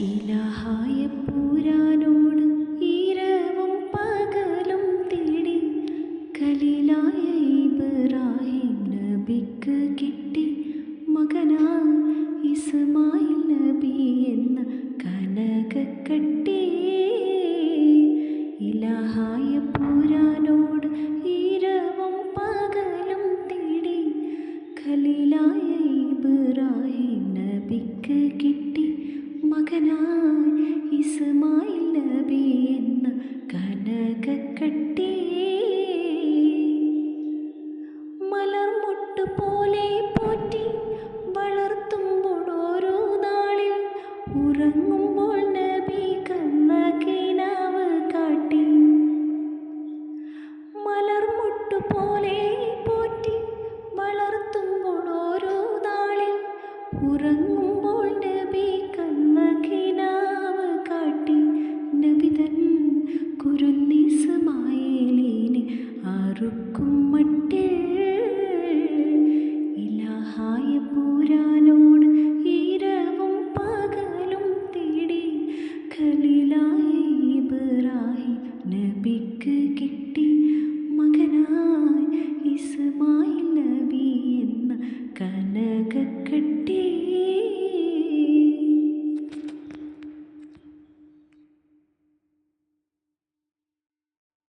ഇലാഹായ പൂരാനോട് ഈരവും പകലും തേടി ഖലീലായ ഇബ്രാഹിം നബിക്ക് കിട്ടി മകനായി ഇസ്മായിൽ നബി എന്ന കനകക്കട്ടി. ഇലാഹായ പൂരാനോട് ഈരവും പകലും തേടി ഖലീലായ ഇബ്രാഹിം നബിക്ക് കിട്ടി മകനായി ഇസ്മായിൽ നബി എന്ന കനകക്കട്ടി. മലർമൊട്ട് പോലെ പോറ്റി വളർത്തുമ്പോൾ ഓരോ നാളിൽ ഉറങ്ങുമ്പോൾ നബി കണ്ണകിനാവ് കാട്ടി. മലർമൊട്ട് പോലെ പോറ്റി വളർത്തുമ്പോൾ ഓരോ നാളിൽ ഉറങ്ങുമ്പോൾ നബി കണ്ണകിനാവ് കാട്ടി. നബി തൻ കുരുന്നിസ്മായേലിനെ അറുക്കും മട്ടിൽ. ഇലാഹായ പൂരാനോട് ഈരവും പകലും തേടി ഖലീലായ ഇബ്രാഹിം നബിക്ക് കിട്ടി മകനായി ഇസ്മായിൽ നബി എന്ന കനകക്കട്ടി.